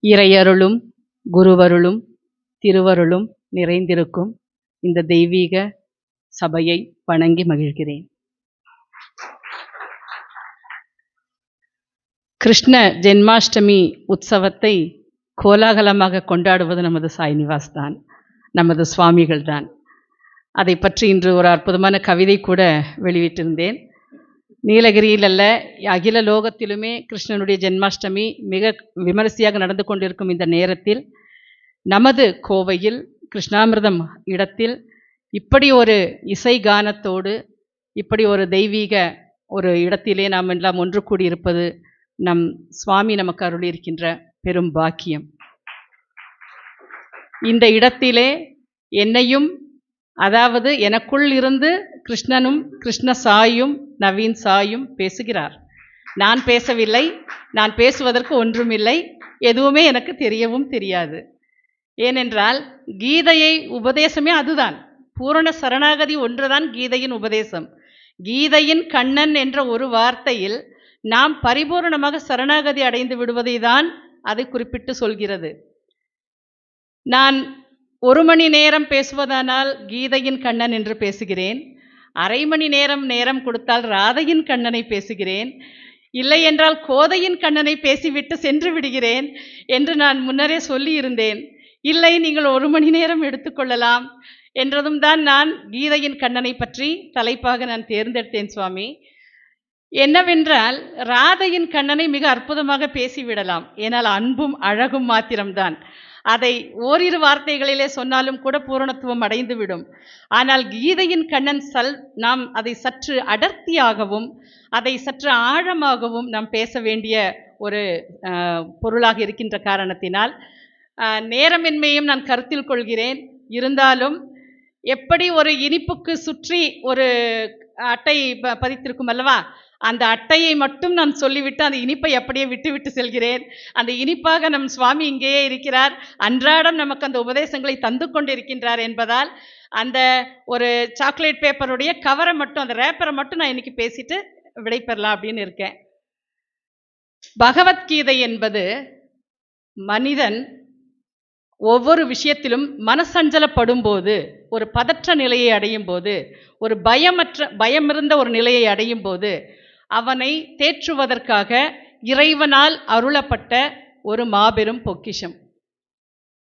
இறையருளும் குருவருளும் திருவருளும் நிறைந்திருக்கும் இந்த தெய்வீக சபையை வணங்கி மகிழ்கிறேன். கிருஷ்ண ஜென்மாஷ்டமி உற்சவத்தை கோலாகலமாக கொண்டாடுவது நமது சாய்நிவாஸ் தான், நமது சுவாமிகள் தான். அதை பற்றி இன்று ஒரு அற்புதமான கவிதை கூட வெளியிட்டிருந்தேன். நீலகிரியில் அல்ல, அகில லோகத்திலுமே கிருஷ்ணனுடைய ஜென்மாஷ்டமி மிக விமரிசையாக நடந்து கொண்டிருக்கும் இந்த நேரத்தில் நமது கோவையில் கிருஷ்ணாமிர்தம் இடத்தில் இப்படி ஒரு இசை கானத்தோடு இப்படி ஒரு தெய்வீக ஒரு இடத்திலே நாம் எல்லாம் ஒன்று கூடியிருப்பது நம் சுவாமி நமக்கு அருளியிருக்கின்ற பெரும் பாக்கியம். இந்த இடத்திலே என்னையும், அதாவது எனக்குள் இருந்து கிருஷ்ணனும் கிருஷ்ண சாயும் நவீன் சாயும் பேசுகிறார். நான் பேசவில்லை, நான் பேசுவதற்கு ஒன்றுமில்லை, எதுவுமே எனக்கு தெரியவும் தெரியாது. ஏனென்றால் கீதையை உபதேசமே அதுதான், பூரண சரணாகதி ஒன்றுதான் கீதையின் உபதேசம். கீதையின் கண்ணன் என்ற ஒரு வார்த்தையில் நாம் பரிபூர்ணமாக சரணாகதி அடைந்து விடுவதை தான் அதை குறிப்பிட்டு சொல்கிறது. நான் 1 மணி நேரம் பேசுவதானால் கீதையின் கண்ணன் என்று பேசுகிறேன், அரை மணி நேரம் கொடுத்தால் ராதையின் கண்ணனை பேசுகிறேன், இல்லை என்றால் கோதையின் கண்ணனை பேசிவிட்டு சென்று விடுகிறேன் என்று நான் முன்னரே சொல்லியிருந்தேன். இல்லை, நீங்கள் 1 மணி நேரம் எடுத்துக்கொள்ளலாம் என்றதும் தான் நான் கீதையின் கண்ணனை பற்றி தலைப்பாக நான் தேர்ந்தெடுத்தேன் சுவாமி. என்னவென்றால் ராதையின் கண்ணனை மிக அற்புதமாக பேசிவிடலாம், ஏனால் அன்பும் அழகும் மாத்திரம்தான். அதை ஓரிரு வார்த்தைகளிலே சொன்னாலும் கூட பூரணத்துவம் அடைந்துவிடும். ஆனால் கீதையின் கண்ணன் நாம் அதை சற்று அடர்த்தியாகவும் அதை சற்று ஆழமாகவும் நாம் பேச வேண்டிய ஒரு பொருளாக இருக்கின்ற காரணத்தினால் நேரமின்மையும் நான் கருத்தில் கொள்கிறேன். இருந்தாலும் எப்படி ஒரு இனிப்புக்கு சுற்றி ஒரு அட்டை பதித்திருக்கும் அல்லவா, அந்த அட்டையை மட்டும் நான் சொல்லிவிட்டு அந்த இனிப்பை அப்படியே விட்டு செல்கிறேன். அந்த இனிப்பாக நம் சுவாமி இங்கேயே இருக்கிறார், அன்றாடம் நமக்கு அந்த உபதேசங்களை தந்து கொண்டிருக்கின்றார் என்பதால் அந்த ஒரு சாக்லேட் பேப்பருடைய கவரை மட்டும், அந்த ரேப்பரை மட்டும் நான் இன்னைக்கு பேசிட்டு விடைபெறலாம் அப்படின்னு இருக்கேன். பகவத்கீதை என்பது மனிதன் ஒவ்வொரு விஷயத்திலும் மனசஞ்சலப்படும் போது, ஒரு பதற்ற நிலையை அடையும் போது, ஒரு பயமிருந்த ஒரு நிலையை அடையும் போது அவனை தேற்றுவதற்காக இறைவனால் அருளப்பட்ட ஒரு மாபெரும் பொக்கிஷம்.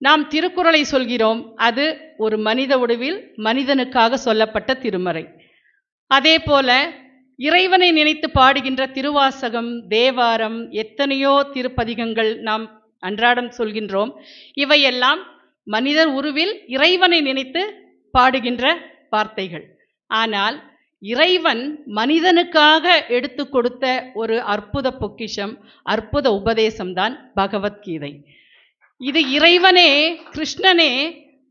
நாம் திருக்குறளை சொல்கிறோம், அது ஒரு மனித உடவில் மனிதனுக்காக சொல்லப்பட்ட திருமறை. அதே போல இறைவனை நினைத்து பாடுகின்ற திருவாசகம், தேவாரம், எத்தனையோ திருப்பதிகங்கள் நாம் அன்றாடம் சொல்கின்றோம். இவையெல்லாம் மனிதர் உருவில் இறைவனை நினைத்து பாடுகின்ற வார்த்தைகள். ஆனால் இறைவன் மனிதனுக்காக எடுத்து கொடுத்த ஒரு அற்புத பொக்கிஷம், அற்புத உபதேசம்தான் பகவத்கீதை. இது இறைவனே, கிருஷ்ணனே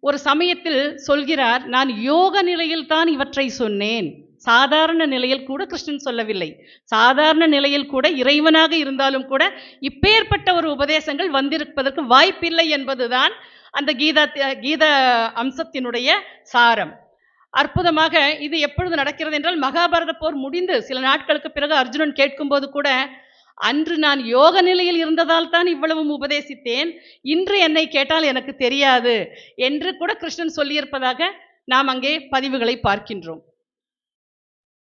ஒரு சமயத்தில் சொல்கிறார், நான் யோக நிலையில் தான் இவற்றை சொன்னேன். சாதாரண நிலையில் கூட கிருஷ்ணன் சொல்லவில்லை. சாதாரண நிலையில் கூட இறைவனாக இருந்தாலும் கூட இப்பேற்பட்ட ஒரு உபதேசங்கள் வந்திருப்பதற்கு வாய்ப்பில்லை என்பதுதான் அந்த கீத அம்சத்தினுடைய சாரம். அற்புதமாக இது எப்பொழுது நடக்கிறது என்றால், மகாபாரத போர் முடிந்து சில நாட்களுக்கு பிறகு அர்ஜுனன் கேட்கும்போது கூட, அன்று நான் யோக நிலையில் இருந்ததால் தான் இவ்வளவும் உபதேசித்தேன், இன்று என்னை கேட்டால் எனக்கு தெரியாது என்று கூட கிருஷ்ணன் சொல்லியிருப்பதாக நாம் அங்கே பதிவுகளை பார்க்கின்றோம்.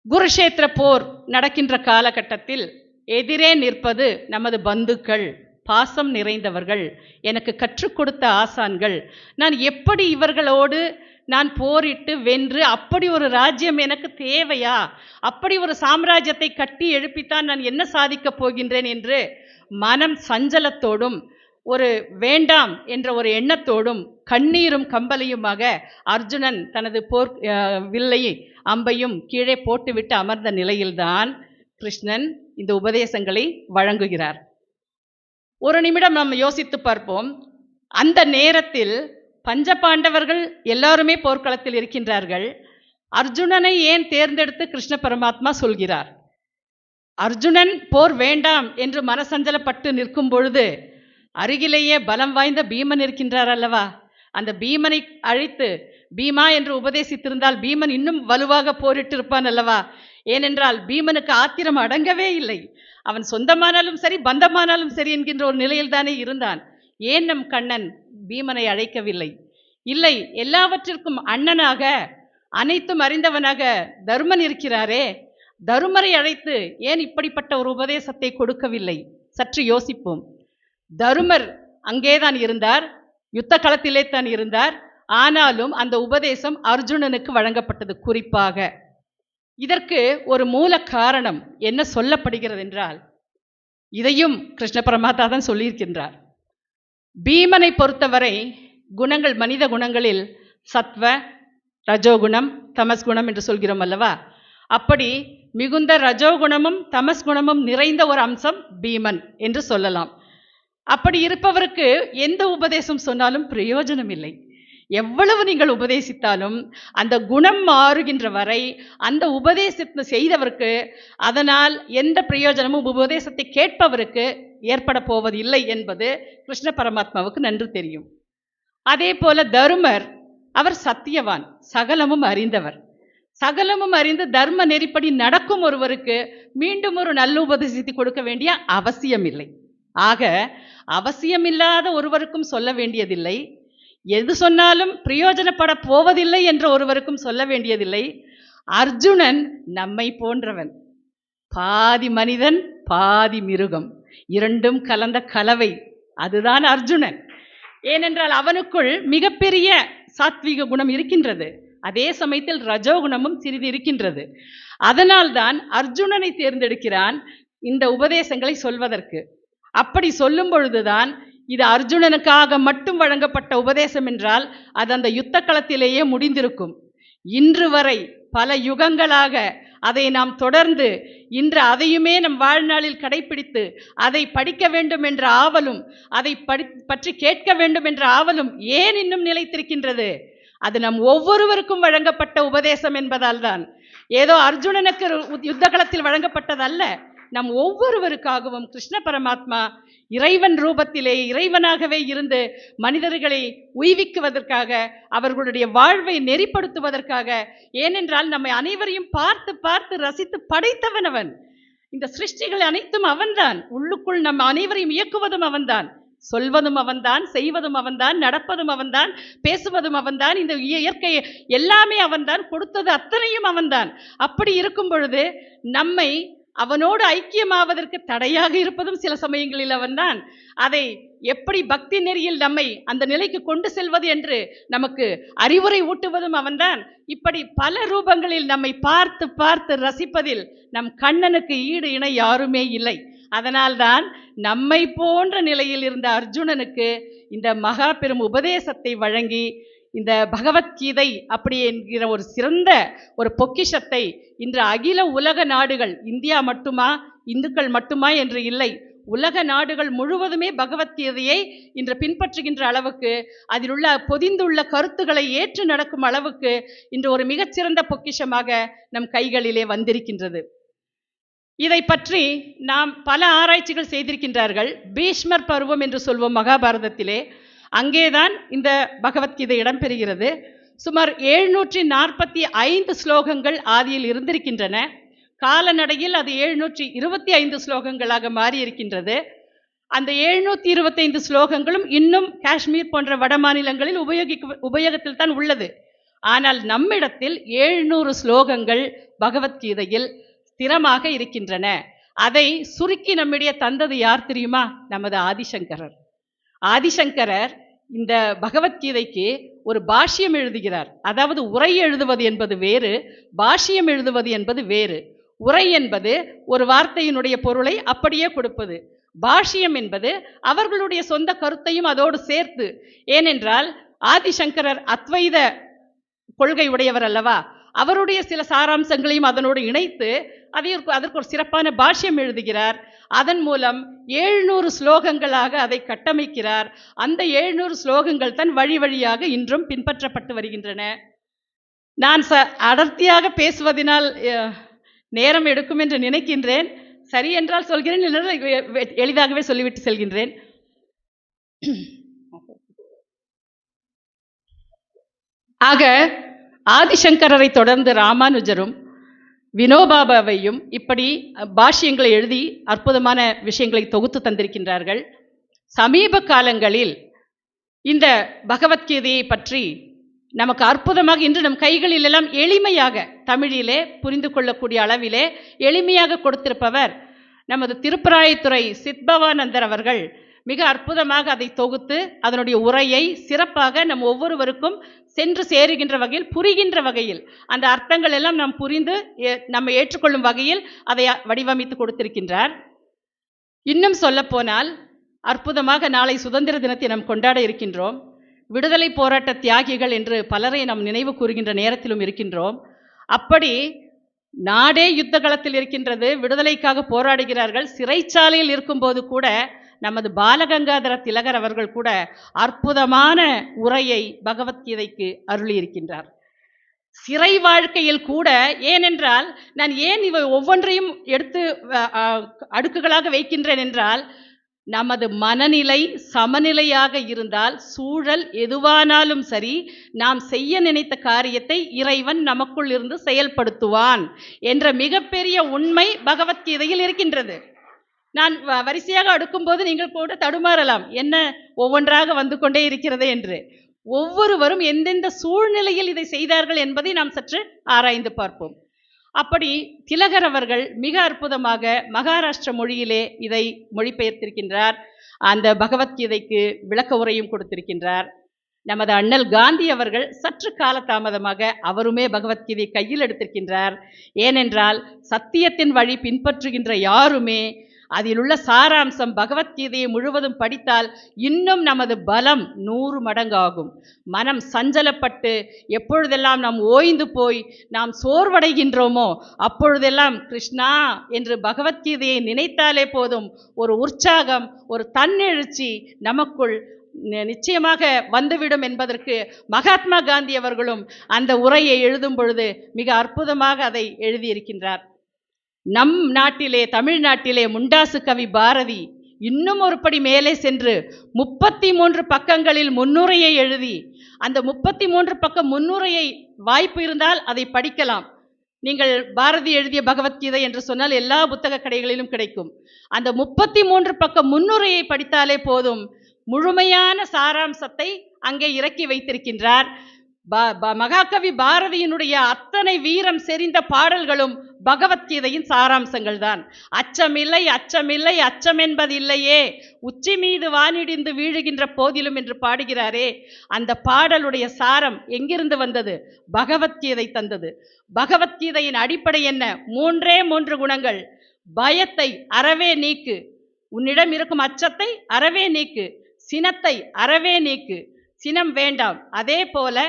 குருஷேத்திர போர் நடக்கின்ற காலகட்டத்தில் எதிரே நிற்பது நமது பந்துக்கள், பாசம் நிறைந்தவர்கள், எனக்கு கற்றுக் கொடுத்த ஆசான்கள். நான் எப்படி இவர்களோடு நான் போரிட்டு வென்று அப்படி ஒரு ராஜ்யம் எனக்கு தேவையா, அப்படி ஒரு சாம்ராஜ்யத்தை கட்டி எழுப்பித்தான் நான் என்ன சாதிக்கப் போகின்றேன் என்று மனம் சஞ்சலத்தோடும் ஒரு வேண்டாம் என்ற ஒரு எண்ணத்தோடும் கண்ணீரும் கம்பலையுமாக அர்ஜுனன் தனது போர் வில்லை அம்பையும் கீழே போட்டுவிட்டு அமர்ந்த நிலையில்தான் கிருஷ்ணன் இந்த உபதேசங்களை வழங்குகிறார். ஒரு நிமிடம் நாம் யோசித்து பார்ப்போம். அந்த நேரத்தில் பஞ்ச பாண்டவர்கள் எல்லாருமே போர்க்களத்தில் இருக்கின்றார்கள். அர்ஜுனனை ஏன் தேர்ந்தெடுத்து கிருஷ்ண பரமாத்மா சொல்கிறார்? அர்ஜுனன் போர் வேண்டாம் என்று மனசஞ்சலப்பட்டு நிற்கும் பொழுது அருகிலேயே பலம் வாய்ந்த பீமன் இருக்கின்றார் அல்லவா, அந்த பீமனை அழைத்து பீமா என்று உபதேசித்திருந்தால் பீமன் இன்னும் வலுவாக போரிட்டு இருப்பான் அல்லவா. ஏனென்றால் பீமனுக்கு ஆத்திரம் அடங்கவே இல்லை. அவன் சொந்தமானாலும் சரி பந்தமானாலும் சரி என்கின்ற ஒரு நிலையில் தானே இருந்தான். ஏன் நம் கண்ணன் பீமனை அழைக்கவில்லை? இல்லை, எல்லாவற்றிற்கும் அண்ணனாக, அனைத்தும் அறிந்தவனாக தருமன் இருக்கிறாரே, தருமரை அழைத்து ஏன் இப்படிப்பட்ட ஒரு உபதேசத்தை கொடுக்கவில்லை? சற்று யோசிப்போம். தருமர் அங்கேதான் இருந்தார், யுத்த களத்திலே தான் இருந்தார். ஆனாலும் அந்த உபதேசம் அர்ஜுனனுக்கு வழங்கப்பட்டது குறிப்பாக. இதற்கு ஒரு மூல காரணம் என்ன சொல்லப்படுகிறது என்றால், இதையும் கிருஷ்ண பரமாத்மா தான் சொல்லியிருக்கின்றார். பீமனை பொறுத்தவரை குணங்கள், மனித குணங்களில் சத்வ, ரஜோகுணம், தமஸ்குணம் என்று சொல்கிறோம் அல்லவா? அப்படி மிகுந்த ரஜோகுணமும் தமஸ்குணமும் நிறைந்த ஒரு அம்சம் பீமன் என்று சொல்லலாம். அப்படி இருப்பவருக்கு எந்த உபதேசம் சொன்னாலும் பிரயோஜனம் இல்லை. எவ்வளவு நீங்கள் உபதேசித்தாலும் அந்த குணம் மாறுகின்ற வரை அந்த உபதேசத்தை செய்தவருக்கு அதனால் எந்த பிரயோஜனமும் உபதேசத்தை கேட்பவருக்கு ஏற்பட போவதில்லை என்பது கிருஷ்ண பரமாத்மாவுக்கு நன்று தெரியும். அதே போல தருமர், அவர் சத்தியவான், சகலமும் அறிந்தவர். சகலமும் அறிந்து தர்ம நெறிப்படி நடக்கும் ஒருவருக்கு மீண்டும் ஒரு நல்ல உபதேசத்தை கொடுக்க வேண்டிய அவசியம் இல்லை. ஆக அவசியமில்லாத ஒருவருக்கும் சொல்ல வேண்டியதில்லை, எது சொன்னாலும் பிரயோஜனப்பட போவதில்லை என்ற ஒருவருக்கும் சொல்ல வேண்டியதில்லை. அர்ஜுனன் நம்மை போன்றவன், பாதி மனிதன் பாதி மிருகம், இரண்டும் கலந்த கலவை, அதுதான் அர்ஜுனன். ஏனென்றால் அவனுக்குள் மிகப்பெரிய சாத்வீக குணம் இருக்கின்றது, அதே சமயத்தில் ரஜோகுணமும் சிறிது இருக்கின்றது. அதனால்தான் அர்ஜுனனை தேர்ந்தெடுக்கிறான் இந்த உபதேசங்களை சொல்வதற்கு. அப்படி சொல்லும் பொழுதுதான் இது அர்ஜுனனுக்காக மட்டும் வழங்கப்பட்ட உபதேசம் என்றால் அது அந்த யுத்த களத்திலேயே முடிந்திருக்கும். இன்று வரை பல யுகங்களாக அதை நாம் தொடர்ந்து இன்று அதையுமே நம் வாழ்நாளில் கடைபிடித்து அதை படிக்க வேண்டும் என்ற ஆவலும், அதை பற்றி கேட்க வேண்டும் என்ற ஆவலும் ஏன் இன்னும் நிலைத்திருக்கின்றது? அது நம் ஒவ்வொருவருக்கும் வழங்கப்பட்ட உபதேசம் என்பதால் தான். ஏதோ அர்ஜுனனுக்கு யுத்த களத்தில் வழங்கப்பட்டதல்ல, நம் ஒவ்வொருவருக்காகவும் கிருஷ்ண பரமாத்மா இறைவன் ரூபத்திலே இறைவனாகவே இருந்து மனிதர்களை உய்விக்குவதற்காக, அவர்களுடைய வாழ்வை நெறிப்படுத்துவதற்காக. ஏனென்றால் நம்மை அனைவரையும் பார்த்து பார்த்து ரசித்து படைத்தவன் அவன். இந்த சிருஷ்டிகள் அனைத்தும் அவன்தான். உள்ளுக்குள் நம் அனைவரையும் இயக்குவதும் அவன்தான், சொல்வதும் அவன்தான், செய்வதும் அவன்தான், நடப்பதும் அவன்தான், பேசுவதும் அவன்தான். இந்த இயற்கை எல்லாமே அவன்தான் கொடுத்தது, அத்தனையும் அவன்தான். அப்படி இருக்கும் பொழுது நம்மை அவனோடு ஐக்கியமாவதற்கு தடையாக இருப்பதும் சில சமயங்களில் அவன்தான். அதை எப்படி பக்தி நெறியில் நம்மை அந்த நிலைக்கு கொண்டு செல்வது என்று நமக்கு அறிவுரை ஊட்டுவதும் அவன்தான். இப்படி பல ரூபங்களில் நம்மை பார்த்து பார்த்து ரசிப்பதில் நம் கண்ணனுக்கு ஈடு இணை யாருமே இல்லை. அதனால்தான் நம்மை போன்ற நிலையில் இருந்த அர்ஜுனனுக்கு இந்த மகா பெரும் உபதேசத்தை வழங்கி இந்த பகவத்கீதை அப்படி என்கிற ஒரு சிறந்த ஒரு பொக்கிஷத்தை இன்று அகில உலக நாடுகள், இந்தியா மட்டுமா, இந்துக்கள் மட்டுமா என்று இல்லை, உலக நாடுகள் முழுவதுமே பகவத்கீதையை இன்று பின்பற்றுகின்ற அளவுக்கு, அதில் உள்ள பொதிந்துள்ள கருத்துக்களை ஏற்று நடக்கும் அளவுக்கு இன்று ஒரு மிகச்சிறந்த பொக்கிஷமாக நம் கைகளிலே வந்திருக்கின்றது. இதை பற்றி நாம் பல ஆராய்ச்சிகள் செய்திருக்கின்றார்கள். பீஷ்மர் பருவம் என்று சொல்வோம் மகாபாரதத்திலே, அங்கேதான் இந்த பகவத்கீதை இடம்பெறுகிறது. சுமார் 745 ஸ்லோகங்கள் ஆதியில் இருந்திருக்கின்றன. காலநடையில் அது 725 ஸ்லோகங்களாக மாறியிருக்கின்றது. அந்த 725 ஸ்லோகங்களும் இன்னும் காஷ்மீர் போன்ற வட மாநிலங்களில் உபயோகத்தில் தான் உள்ளது. ஆனால் நம்மிடத்தில் 700 ஸ்லோகங்கள் பகவத்கீதையில் ஸ்திரமாக இருக்கின்றன. அதை சுருக்கி நம்மிடையே தந்தது யார் தெரியுமா? நமது ஆதிசங்கரர். ஆதிசங்கரர் இந்த பகவத்கீதைக்கு ஒரு பாஷ்யம் எழுதுகிறார். அதாவது உரை எழுதுவது என்பது வேறு, பாஷ்யம் எழுதுவது என்பது வேறு. உரை என்பது ஒரு வார்த்தையினுடைய பொருளை அப்படியே கொடுப்பது. பாஷ்யம் என்பது அவர்களுடைய சொந்த கருத்தையும் அதோடு சேர்த்து. ஏனென்றால் ஆதிசங்கரர் அத்வைத கொள்கை உடையவர் அல்லவா? அவருடைய சில சாராம்சங்களையும் அதனோடு இணைத்து அதற்கு ஒரு சிறப்பான பாஷ்யம் எழுதுகிறார். அதன் மூலம் 700 ஸ்லோகங்களாக அதை கட்டமைக்கிறார். அந்த 700 ஸ்லோகங்கள் தான் வழி வழியாக இன்றும் பின்பற்றப்பட்டு வருகின்றன. நான் அடர்த்தியாக பேசுவதனால் நேரம் எடுக்கும் என்று நினைக்கின்றேன். சரி என்றால் சொல்கிறேன், எளிதாகவே சொல்லிவிட்டு செல்கின்றேன். ஆக ஆதிசங்கரரை தொடர்ந்து ராமானுஜரும் வினோபாபாவையும் இப்படி பாஷ்யங்களை எழுதி அற்புதமான விஷயங்களை தொகுத்து தந்திருக்கின்றார்கள். சமீப காலங்களில் இந்த பகவத்கீதையை பற்றி நமக்கு அற்புதமாக இன்று நம் கைகளில் எல்லாம் எளிமையாக தமிழிலே புரிந்து கொள்ளக்கூடிய அளவிலே எளிமையாக கொடுத்திருப்பவர் நமது திருப்பராயத்துறை சித்பவானந்தர் அவர்கள். மிக அற்புதமாக அதை தொகுத்து அதனுடைய உரையை சிறப்பாக நம் ஒவ்வொருவருக்கும் சென்று சேருகின்ற வகையில், புரிகின்ற வகையில், அந்த அர்த்தங்கள் எல்லாம் நாம் புரிந்து நம்ம ஏற்றுக்கொள்ளும் வகையில் அதை வடிவமைத்து கொடுத்திருக்கின்றார். இன்னும் சொல்லப்போனால் அற்புதமாக நாளை சுதந்திர தினத்தை நாம் கொண்டாட இருக்கின்றோம். விடுதலை போராட்ட தியாகிகள் என்று பலரை நாம் நினைவு கூறுகின்ற நேரத்திலும் இருக்கின்றோம். அப்படி நாடே யுத்த களத்தில் இருக்கின்றது, விடுதலைக்காக போராடுகிறார்கள். சிறைச்சாலையில் இருக்கும்போது கூட நமது பாலகங்காதர திலகர் அவர்கள் கூட அற்புதமான உரையை பகவத்கீதைக்கு அருளியிருக்கின்றார். சிறை வாழ்க்கையில் கூட, ஏனென்றால் நான் ஏன் இவை ஒவ்வொன்றையும் எடுத்து அடுக்குகளாக வைக்கின்றேன் என்றால், நமது மனநிலை சமநிலையாக இருந்தால் சூழல் எதுவானாலும் சரி, நாம் செய்ய நினைத்த காரியத்தை இறைவன் நமக்குள் இருந்து செயல்படுத்துவான் என்ற மிகப்பெரிய உண்மை பகவத்கீதையில் இருக்கின்றது. நான் வரிசையாக அடுக்கும்போது நீங்கள் கூட தடுமாறலாம், என்ன ஒவ்வொன்றாக வந்து கொண்டே இருக்கிறது என்று. ஒவ்வொருவரும் எந்தெந்த சூழ்நிலையில் இதை செய்தார்கள் என்பதை நாம் சற்று ஆராய்ந்து பார்ப்போம். அப்படி திலகர் அவர்கள் மிக அற்புதமாக மகாராஷ்டிர மொழியிலே இதை மொழிபெயர்த்திருக்கின்றார். அந்த பகவத்கீதைக்கு விளக்க உரையும் கொடுத்திருக்கின்றார். நமது அண்ணல் காந்தி அவர்கள் சற்று காலதாமதமாக அவருமே பகவத்கீதை கையில் எடுத்திருக்கின்றார். ஏனென்றால் சத்தியத்தின் வழி பின்பற்றுகின்ற யாருமே அதில் உள்ள சாராம்சம் பகவத்கீதையை முழுவதும் படித்தால் இன்னும் நமது பலம் 100 மடங்காகும். மனம் சஞ்சலப்பட்டு எப்பொழுதெல்லாம் நாம் ஓய்ந்து போய் நாம் சோர்வடைகின்றோமோ அப்பொழுதெல்லாம் கிருஷ்ணா என்று பகவத்கீதையை நினைத்தாலே போதும், ஒரு உற்சாகம், ஒரு தன்னெழுச்சி நமக்குள் நிச்சயமாக வந்துவிடும் என்பதற்கு மகாத்மா காந்தி அவர்களும் அந்த உரையை எழுதும் பொழுது மிக அற்புதமாக அதை எழுதியிருக்கின்றார். நம் நாட்டிலே, தமிழ்நாட்டிலே முண்டாசு கவி பாரதி இன்னும் ஒரு படி மேலே சென்று 33 பக்கங்களில் முன்னுரையை எழுதி, அந்த 33 பக்க முன்னுரையை வாய்ப்பு இருந்தால் அதை படிக்கலாம். நீங்கள் பாரதி எழுதிய பகவத்கீதை என்று சொன்னால் எல்லா புத்தக கடைகளிலும் கிடைக்கும். அந்த 33 பக்க முன்னுரையை படித்தாலே போதும், முழுமையான சாராம்சத்தை அங்கே இறக்கி வைத்திருக்கின்றார். மகாகவி பாரதியினுடைய அத்தனை வீரம் செறிந்த பாடல்களும் பகவத்கீதையின் சாராம்சங்கள் தான். அச்சமில்லை அச்சமில்லை அச்சம் என்பதில்லையே, உச்சி மீது வானிடிந்து வீழுகின்ற போதிலும் என்று பாடுகிறாரே, அந்த பாடலுடைய சாரம் எங்கிருந்து வந்தது? பகவத்கீதை தந்தது. பகவத்கீதையின் அடிப்படை என்ன? 3 குணங்கள். பயத்தை அறவே நீக்கு, உன்னிடம் இருக்கும் அச்சத்தை அறவே நீக்கு, சினத்தை அறவே நீக்கு, சினம் வேண்டாம். அதே போல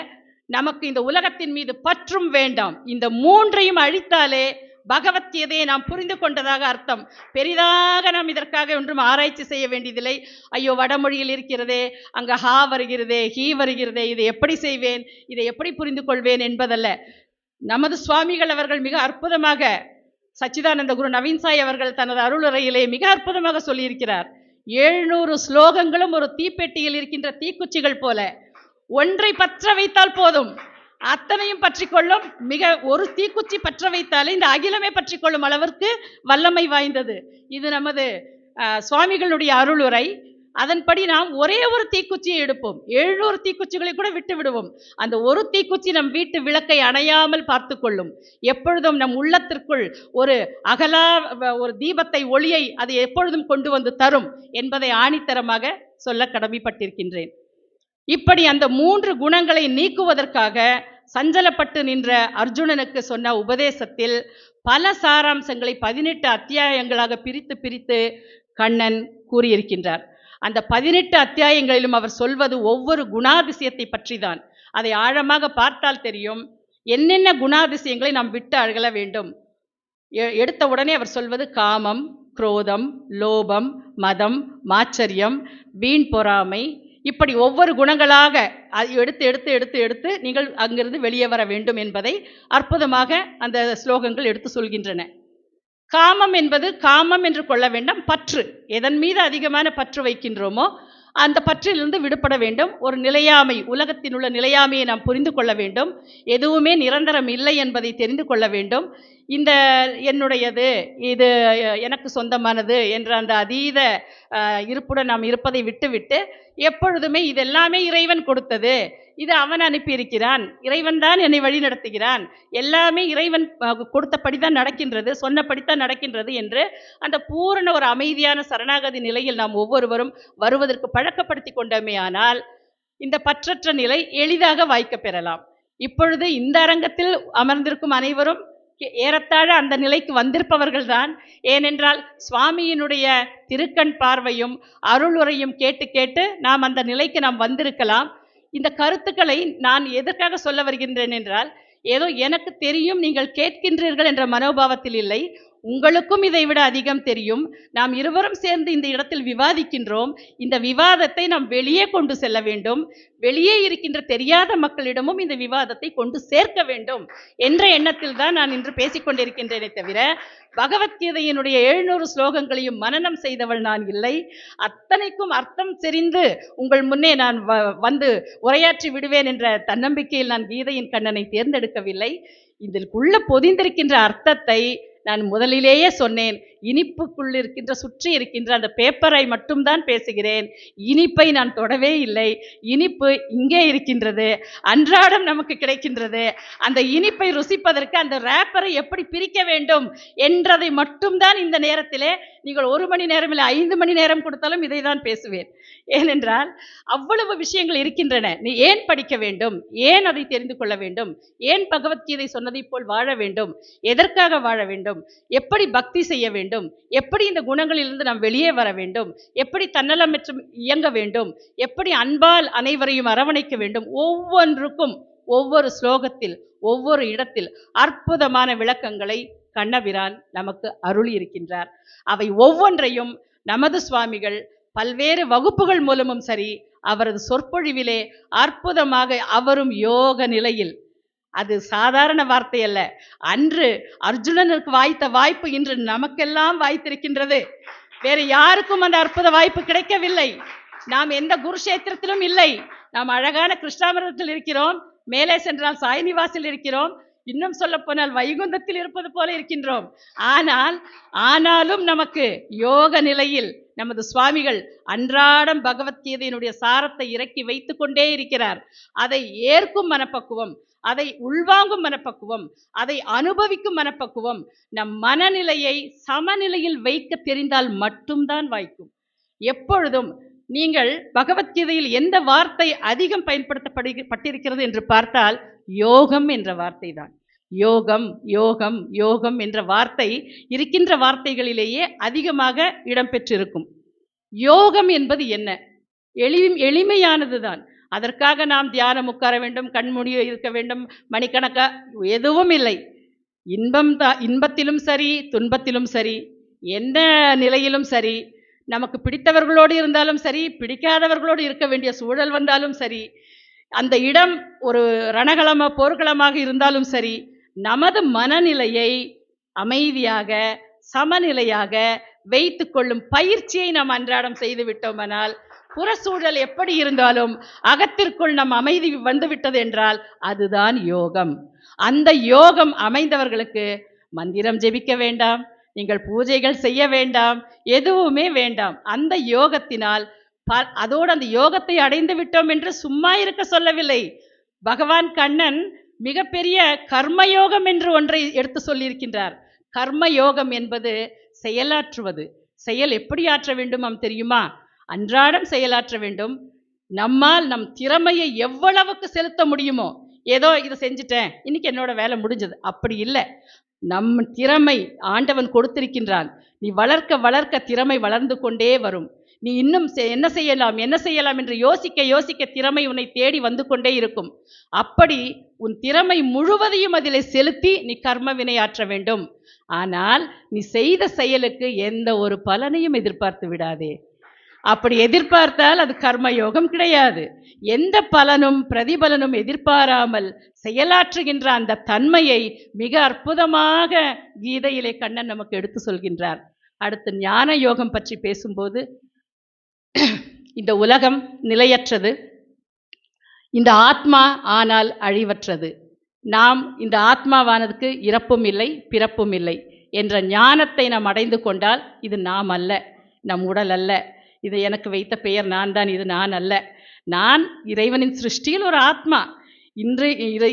நமக்கு இந்த உலகத்தின் மீது பற்றும் வேண்டாம். இந்த 3ஐயும் அழித்தாலே பகவத்கீதையை நாம் புரிந்து கொண்டதாக அர்த்தம். பெரிதாக நாம் இதற்காக ஒன்றும் ஆராய்ச்சி செய்ய வேண்டியதில்லை. ஐயோ வடமொழியில் இருக்கிறதே, அங்கே ஹா வருகிறதே, ஹீ வருகிறதே, இதை எப்படி செய்வேன், இதை எப்படி புரிந்து கொள்வேன் என்பதல்ல. நமது சுவாமிகள் அவர்கள் மிக அற்புதமாக, சச்சிதானந்த குரு நவீன் சாய் அவர்கள் தனது அருளுரையிலே மிக அற்புதமாக சொல்லியிருக்கிறார். 700 ஸ்லோகங்களும் ஒரு தீப்பெட்டியில் இருக்கின்ற தீக்குச்சிகள் போல, ஒன்றை பற்ற வைத்தால் போதும், அத்தனையும் பற்றிக்கொள்ளும். மிக ஒரு தீக்குச்சி பற்ற வைத்தாலே இந்த அகிலமே பற்றிக்கொள்ளும் அளவிற்கு வல்லமை வாய்ந்தது. இது நமது சுவாமிகளுடைய அருளுரை. அதன்படி நாம் ஒரே ஒரு தீக்குச்சியை எடுப்போம், 700 தீக்குச்சிகளை கூட விட்டு விடுவோம். அந்த ஒரு தீக்குச்சி நம் வீட்டு விளக்கை அணையாமல் பார்த்து கொள்ளும். எப்பொழுதும் நம் உள்ளத்திற்குள் ஒரு தீபத்தை, ஒளியை அது எப்பொழுதும் கொண்டு வந்து தரும் என்பதை ஆணித்தரமாக சொல்ல கடமைப்பட்டிருக்கின்றேன். இப்படி அந்த 3 குணங்களை நீக்குவதற்காக சஞ்சலப்பட்டு நின்ற அர்ஜுனனுக்கு சொன்ன உபதேசத்தில் பல சாராம்சங்களை 18 அத்தியாயங்களாக பிரித்து கண்ணன் கூறியிருக்கின்றார். அந்த 18 அத்தியாயங்களிலும் அவர் சொல்வது ஒவ்வொரு குணாதிசயத்தை பற்றி தான். அதை ஆழமாக பார்த்தால் தெரியும் என்னென்ன குணாதிசயங்களை நாம் விட்டு அகல வேண்டும். எடுத்த உடனே அவர் சொல்வது காமம், குரோதம், லோபம், மதம், மாச்சரியம், வீண் பொறாமை, இப்படி ஒவ்வொரு குணங்களாக எடுத்து எடுத்து எடுத்து எடுத்து நீங்கள் அங்கிருந்து வெளியே வர வேண்டும் என்பதை அற்புதமாக அந்த ஸ்லோகங்கள் எடுத்து சொல்கின்றன. காமம் என்பது காமம் என்று கொள்ள வேண்டாம், பற்று. எதன் மீது அதிகமான பற்று வைக்கின்றோமோ அந்த பற்றிலிருந்து விடுபட வேண்டும். ஒரு நிலையாமை, உலகத்தில் உள்ள நிலையாமையை நாம் புரிந்து கொள்ள வேண்டும். எதுவுமே நிரந்தரம் இல்லை என்பதை தெரிந்து கொள்ள வேண்டும். இந்த என்னுடையது, இது எனக்கு சொந்தமானது என்ற அந்த அதீத இருப்புடன் நாம் இருப்பதை விட்டுவிட்டு எப்பொழுதுமே இதெல்லாமே இறைவன் கொடுத்தது, இது அவன் அனுப்பியிருக்கிறான், இறைவன் தான் என்னை வழி நடத்துகிறான், எல்லாமே இறைவன் கொடுத்தபடிதான் நடக்கின்றது, சொன்னபடித்தான் நடக்கின்றது என்று அந்த பூரண ஒரு அமைதியான சரணாகதி நிலையில் நாம் ஒவ்வொருவரும் வருவதற்கு பழக்கப்படுத்தி கொண்டோமே ஆனால் இந்த பற்றற்ற நிலை எளிதாக வாய்க்க பெறலாம். இப்பொழுது இந்த அரங்கத்தில் அமர்ந்திருக்கும் அனைவரும் ஏறத்தாழ அந்த நிலைக்கு வந்திருப்பவர்கள்தான். ஏனென்றால் சுவாமியினுடைய திருக்கண் பார்வையும் அருளுரையும் கேட்டு கேட்டு நாம் அந்த நிலைக்கு நாம் வந்திருக்கலாம். இந்த கருத்துக்களை நான் எதற்காக சொல்ல வருகின்றேன் என்றால், ஏதோ எனக்கு தெரியும் நீங்கள் கேட்கின்றீர்கள் என்ற மனோபாவத்தில் இல்லை, உங்களுக்கும் இதை விட அதிகம் தெரியும், நாம் இருவரும் சேர்ந்து இந்த இடத்தில் விவாதிக்கின்றோம், இந்த விவாதத்தை நாம் வெளியே கொண்டு செல்ல வேண்டும், வெளியே இருக்கின்ற தெரியாத மக்களிடமும் இந்த விவாதத்தை கொண்டு சேர்க்க வேண்டும் என்ற எண்ணத்தில் தான் நான் இன்று பேசிக்கொண்டிருக்கின்றேனே தவிர பகவத்கீதையினுடைய 700 ஸ்லோகங்களையும் மனனம் செய்தவள் நான் இல்லை. அத்தனைக்கும் அர்த்தம் தெரிந்து உங்கள் முன்னே நான் வந்து உரையாற்றி விடுவேன் என்ற தன்னம்பிக்கையில் நான் கீதையின் கண்ணனை தேர்ந்தெடுக்கவில்லை. இதில் உள்ள பொதிந்திருக்கின்ற அர்த்தத்தை நான் முதலிலேயே சொன்னேன். இனிப்புக்குள் இருக்கின்ற சுற்றி இருக்கின்ற அந்த பேப்பரை மட்டும்தான் பேசுகிறேன், இனிப்பை நான் தொடவே இல்லை. இனிப்பு இங்கே இருக்கின்றது, அன்றாடம் நமக்கு கிடைக்கின்றது. அந்த இனிப்பை ருசிப்பதற்கு அந்த ரேப்பரை எப்படி பிரிக்க வேண்டும் என்றதை மட்டும்தான் இந்த நேரத்திலே, நீங்கள் 1 மணி நேரம் இல்லை 5 மணி நேரம் கொடுத்தாலும் இதை தான் பேசுவேன். ஏனென்றால் அவ்வளவு விஷயங்கள் இருக்கின்றன. நீ ஏன் படிக்க வேண்டும், ஏன் அதை தெரிந்து கொள்ள வேண்டும், ஏன் பகவத்கீதை சொன்னதை போல் வாழ வேண்டும், எதற்காக வாழ வேண்டும், எப்படி பக்தி செய்ய வேண்டும், எப்படி இந்த குணங்களிலிருந்து நாம் வெளியே வர வேண்டும், எப்படி தன்னலமற்று இயங்க வேண்டும், எப்படி அன்பால் அனைவரையும் அரவணைக்க வேண்டும், ஒவ்வொன்றுக்கும் ஒவ்வொரு ஸ்லோகத்தில் ஒவ்வொரு இடத்தில் அற்புதமான விளக்கங்களை கண்ணபிரான் நமக்கு அருளி இருக்கின்றார். அவை ஒவ்வொன்றையும் நமது சுவாமிகள் பல்வேறு வகுப்புகள் மூலமும் சரி, அவரது சொற்பொழிவிலே அற்புதமாக அவரும் யோக நிலையில், அது சாதாரண வார்த்தை அல்ல, அன்று அர்ஜுனனுக்கு வாய்த்த வாய்ப்பு இன்று நமக்கெல்லாம் வாய்த்திருக்கின்றது. வேறு யாருக்கும் அந்த அற்புத வாய்ப்பு கிடைக்கவில்லை. நாம் எந்த குருஷேத்திரத்திலும் இல்லை, நாம் அழகான கிருஷ்ணாமிரதத்தில் இருக்கிறோம், மேலே சென்றால் சாய்நிவாசில் இருக்கிறோம், இன்னும் சொல்ல போனால் வைகுந்தத்தில் இருப்பது போல இருக்கின்றோம். ஆனாலும் நமக்கு யோக நிலையில் நமது சுவாமிகள் அன்றாடம் பகவத்கீதையினுடைய சாரத்தை இறக்கி வைத்து கொண்டே இருக்கிறார். அதை ஏற்கும் மனப்பக்குவம், அதை உள்வாங்கும் மனப்பக்குவம், அதை அனுபவிக்கும் மனப்பக்குவம் நம் மனநிலையை சமநிலையில் வைக்க தெரிந்தால் மட்டும்தான் வாய்க்கும். எப்பொழுதும் நீங்கள் பகவத்கீதையில் எந்த வார்த்தை அதிகம் பயன்படுத்தப்பட்டிருக்கிறது என்று பார்த்தால் யோகம் என்ற வார்த்தை தான். யோகம் யோகம் யோகம் என்ற வார்த்தை இருக்கின்ற வார்த்தைகளிலேயே அதிகமாக இடம்பெற்றிருக்கும். யோகம் என்பது என்ன? எளிமையானதுதான். அதற்காக நாம் தியானம் உட்கார வேண்டும், கண்மூடி இருக்க வேண்டும், மணிக்கணக்கா எதுவும் இல்லை. இன்பத்திலும் சரி துன்பத்திலும் சரி, எந்த நிலையிலும் சரி, நமக்கு பிடித்தவர்களோடு இருந்தாலும் சரி, பிடிக்காதவர்களோடு இருக்க வேண்டிய சூழல் வந்தாலும் சரி, அந்த இடம் ஒரு ரணகளம போர்க்களமாக இருந்தாலும் சரி, நமது மனநிலையை அமைதியாக சமநிலையாக வைத்து கொள்ளும் பயிற்சியை நாம் அன்றாடம் செய்து விட்டோமானால், புறச்சூழல் எப்படி இருந்தாலும் அகத்திற்குள் நம் அமைதி வந்துவிட்டது என்றால் அதுதான் யோகம். அந்த யோகம் அமைந்தவர்களுக்கு மந்திரம் ஜெபிக்க வேண்டாம், நீங்கள் பூஜைகள் செய்ய வேண்டாம், எதுவுமே வேண்டாம். அந்த யோகத்தினால் அதோடு அந்த யோகத்தை அடைந்து விட்டோம் என்று சும்மா இருக்க சொல்லவில்லை. பகவான் கண்ணன் மிகப்பெரிய கர்மயோகம் என்று ஒன்றை எடுத்து சொல்லியிருக்கின்றார். கர்மயோகம் என்பது செயலாற்றுவது. செயல் எப்படி ஆற்ற வேண்டும் தெரியுமா? அன்றாடம் செயலாற்ற வேண்டும். நம்மால் நம் திறமையை எவ்வளவுக்கு செலுத்த முடியுமோ, ஏதோ இதை செஞ்சுட்டேன் இன்னைக்கு என்னோட வேலை முடிஞ்சது, அப்படி இல்லை. நம் திறமை ஆண்டவன் கொடுத்திருக்கின்றான். நீ வளர்க்க வளர்க்க திறமை வளர்ந்து கொண்டே வரும். நீ இன்னும் என்ன செய்யலாம் என்று யோசிக்க யோசிக்க திறமை உன்னை தேடி வந்து கொண்டே இருக்கும். அப்படி உன் திறமை முழுவதையும் அதிலே செலுத்தி நீ கர்ம வினையாற்ற வேண்டும். ஆனால் நீ செய்த செயலுக்கு எந்த ஒரு பலனையும் எதிர்பார்த்து விடாதே. அப்படி எதிர்பார்த்தால் அது கர்மயோகம் கிடையாது. எந்த பலனும் பிரதிபலனும் எதிர்பாராமல் செயலாற்றுகின்ற அந்த தன்மையை மிக அற்புதமாக கீதையிலே கண்ணன் நமக்கு எடுத்து சொல்கின்றார். அடுத்து ஞான யோகம் பற்றி பேசும்போது, இந்த உலகம் நிலையற்றது, இந்த ஆத்மா ஆனால் அழிவற்றது. நாம் இந்த ஆத்மாவானதுக்கு இறப்பும் இல்லை பிறப்பும் இல்லை என்ற ஞானத்தை நாம் அடைந்து கொண்டால் இது நாம் அல்ல, நம் உடல் அல்ல, இது எனக்கு வைத்த பெயர் நான் தான், இது நான் அல்ல, நான் இறைவனின் சிருஷ்டியில் ஒரு ஆத்மா. இன்று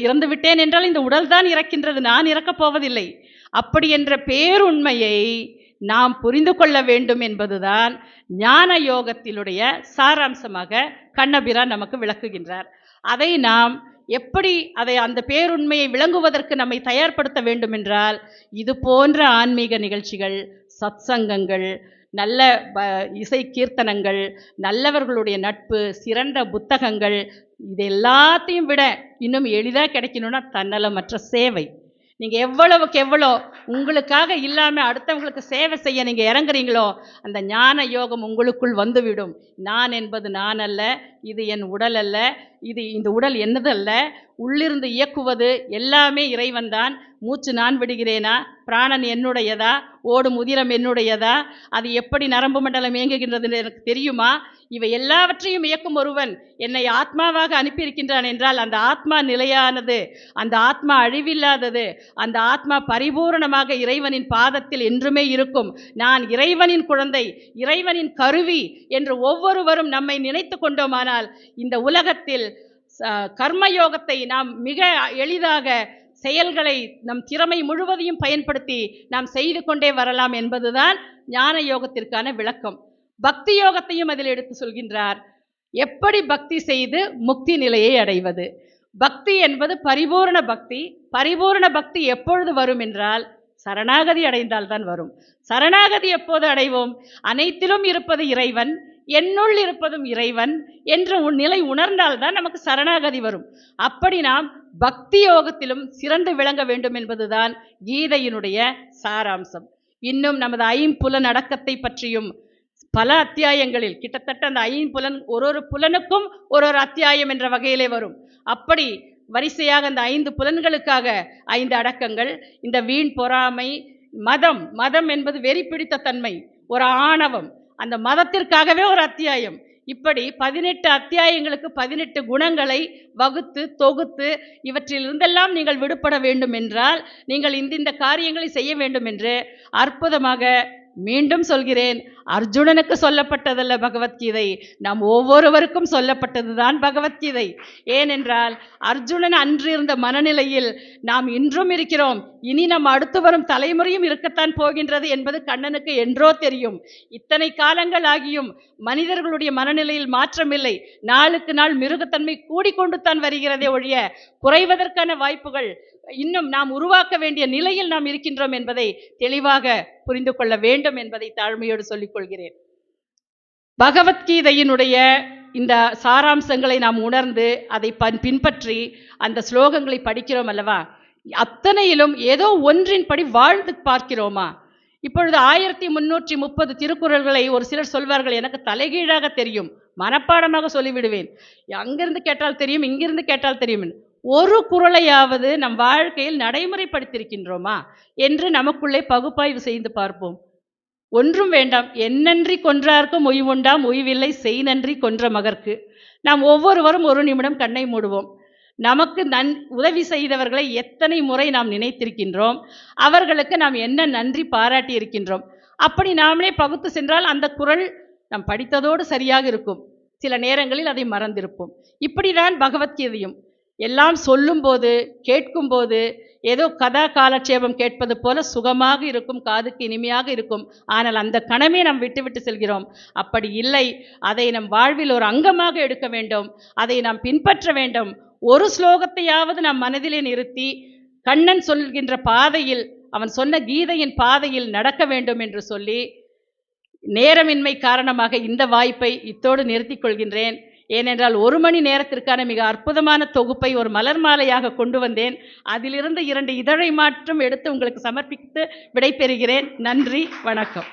இறந்து விட்டேன் என்றால் இந்த உடல் தான் இறக்கின்றது, நான் இறக்கப் போவதில்லை. அப்படி என்ற பேருண்மையை நாம் புரிந்து கொள்ள வேண்டும் என்பதுதான் ஞான யோகத்தினுடைய சாராம்சமாக கண்ணபிரான் நமக்கு விளக்குகின்றார். அதை நாம் எப்படி அந்த பேருண்மையை விளங்குவதற்கு நம்மை தயார்படுத்த வேண்டும் என்றால், இது போன்ற ஆன்மீக நிகழ்ச்சிகள், சத்சங்கங்கள், நல்ல இசை கீர்த்தனங்கள், நல்லவர்களுடைய நட்பு, சிறந்த புத்தகங்கள், இது எல்லாத்தையும் விட இன்னும் எளிதாக கிடைக்கணும்னா தன்னலமற்ற சேவை. நீங்கள் எவ்வளவுக்கு எவ்வளோ உங்களுக்காக இல்லாமல் அடுத்தவங்களுக்கு சேவை செய்ய நீங்கள் இறங்குறீங்களோ அந்த ஞான யோகம் உங்களுக்குள் வந்துவிடும். நான் என்பது நான் அல்ல, இது என் உடல் அல்ல, இந்த உடல் என்னது அல்ல, உள்ளிருந்து இயக்குவது எல்லாமே இறைவன்தான். மூச்சு நான் விடுகிறேனா, பிராணன் என்னுடையதா, ஓடும் உதிரம் என்னுடையதா, அது எப்படி நரம்பு மண்டலம் இயங்குகின்றது எனக்கு தெரியுமா, இவை எல்லாவற்றையும் இயக்கும் ஒருவன் என்னை ஆத்மாவாக அனுப்பியிருக்கின்றான் என்றால் அந்த ஆத்மா நிலையானது, அந்த ஆத்மா அழிவில்லாதது, அந்த ஆத்மா பரிபூரணமாக இறைவனின் பாதத்தில் என்றுமே இருக்கும். நான் இறைவனின் குழந்தை, இறைவனின் கருவி என்று ஒவ்வொருவரும் நம்மை நினைத்து கொண்டோமானால் இந்த உலகத்தில் கர்மயோகத்தை நாம் மிக எளிதாக செயல்களை நம் திறமை முழுவதையும் பயன்படுத்தி நாம் செய்து கொண்டே வரலாம் என்பதுதான் ஞான யோகத்திற்கான விளக்கம். பக்தி யோகத்தையும் அதில் எடுத்து சொல்கின்றார். எப்படி பக்தி செய்து முக்தி நிலையை அடைவது? பக்தி என்பது பரிபூரண பக்தி. பரிபூரண பக்தி எப்பொழுது வரும் என்றால் சரணாகதி அடைந்தால்தான் வரும். சரணாகதி எப்போது அடைவோம்? அனைத்திலும் இருப்பது இறைவன், என்னுள் இருப்பதும் இறைவன் என்ற நிலை உணர்ந்தால்தான் நமக்கு சரணாகதி வரும். அப்படி நாம் பக்தி யோகத்திலும் சிறந்து விளங்க வேண்டும் என்பதுதான் கீதையினுடைய சாராம்சம். இன்னும் நமது ஐம்புலன் அடக்கத்தை பற்றியும் பல அத்தியாயங்களில், கிட்டத்தட்ட அந்த ஐம்புலன் ஒரு புலனுக்கும் ஒரு அத்தியாயம் என்ற வகையிலே வரும். அப்படி வரிசையாக அந்த 5 புலன்களுக்காக 5 அடக்கங்கள், இந்த வீண் பொறாமை, மதம் என்பது வெறி பிடித்த தன்மை, ஒரு ஆணவம், அந்த மதத்திற்காகவே ஒரு அத்தியாயம். இப்படி 18 அத்தியாயங்களுக்கு 18 குணங்களை வகுத்து தொகுத்து இவற்றிலிருந்தெல்லாம் நீங்கள் விடுபட வேண்டும் என்றால் நீங்கள் இந்த காரியங்களை செய்ய வேண்டும் என்று அற்புதமாக, மீண்டும் சொல்கிறேன், அர்ஜுனனுக்கு சொல்லப்பட்டதல்ல பகவத்கீதை, நாம் ஒவ்வொருவருக்கும் சொல்லப்பட்டதுதான் பகவத்கீதை. ஏனென்றால் அர்ஜுனன் அன்று இருந்த மனநிலையில் நாம் இன்றும் இருக்கிறோம், இனி நம் அடுத்து வரும் தலைமுறையும் இருக்கத்தான் போகின்றது என்பது கண்ணனுக்கு என்றோ தெரியும். இத்தனை காலங்கள் ஆகியும் மனிதர்களுடைய மனநிலையில் மாற்றமில்லை. நாளுக்கு நாள் மிருகத்தன்மை கூடிக்கொண்டு தான் வருகிறதே ஒழிய குறைவதற்கான வாய்ப்புகள் இன்னும் நாம் உருவாக்க வேண்டிய நிலையில் நாம் இருக்கின்றோம் என்பதை தெளிவாக புரிந்து கொள்ள வேண்டும் என்பதை தாழ்மையோடு சொல்லிக் கொள்கிறேன். பகவத்கீதையினுடைய இந்த சாராம்சங்களை நாம் உணர்ந்து அதை பின்பற்றி அந்த ஸ்லோகங்களை படிக்கிறோம் அல்லவா, அத்தனையிலும் ஏதோ ஒன்றின்படி வாழ்ந்து பார்க்கிறோமா? இப்பொழுது 1330 திருக்குறள்களை ஒரு சிலர் சொல்வார்கள், எனக்கு தலைகீழாக தெரியும், மனப்பாடமாக சொல்லிவிடுவேன், அங்கிருந்து கேட்டால் தெரியும், இங்கிருந்து கேட்டால் தெரியும். ஒரு குறளையாவது நம் வாழ்க்கையில் நடைமுறைப்படுத்தியிருக்கின்றோமா என்று நமக்குள்ளே பகுப்பாய்வு செய்து பார்ப்போம். ஒன்றும் வேண்டாம், என்னன்றி கொன்றார்க்கும் உய்வுண்டாம், உய்வில்லை செய் நன்றி கொன்ற மகற்கு. நாம் ஒவ்வொருவரும் ஒரு நிமிடம் கண்ணை மூடுவோம். நமக்கு உதவி செய்தவர்களை எத்தனை முறை நாம் நினைத்திருக்கின்றோம், அவர்களுக்கு நாம் என்ன நன்றி பாராட்டி இருக்கின்றோம். அப்படி நாமளே பகுத்து சென்றால் அந்த குறள் நாம் படித்ததோடு சரியாக இருக்கும், சில நேரங்களில் அதை மறந்திருப்போம். இப்படிதான் பகவத்கீதையும் எல்லாம் சொல்லும்போது கேட்கும்போது ஏதோ கதா காலட்சேபம் கேட்பது போல சுகமாக இருக்கும், காதுக்கு இனிமையாக இருக்கும். ஆனால் அந்த கணமே நாம் விட்டு செல்கிறோம். அப்படி இல்லை, அதை நம் வாழ்வில் ஒரு அங்கமாக எடுக்க வேண்டும், அதை நாம் பின்பற்ற வேண்டும். ஒரு ஸ்லோகத்தையாவது நாம் மனதிலே நிறுத்தி கண்ணன் சொல்கின்ற பாதையில், அவன் சொன்ன கீதையின் பாதையில் நடக்க வேண்டும் என்று சொல்லி, நேரமின்மை காரணமாக இந்த வாய்ப்பை இத்தோடு நிறுத்திக் கொள்கின்றேன். ஏனென்றால் 1 மணி நேரத்திற்கான மிக அற்புதமான தொகுப்பை ஒரு மலர் மாலையாக கொண்டு வந்தேன். அதிலிருந்து 2 இதழை மாற்றம் எடுத்து உங்களுக்கு சமர்ப்பித்து விடைபெறுகிறேன். நன்றி, வணக்கம்.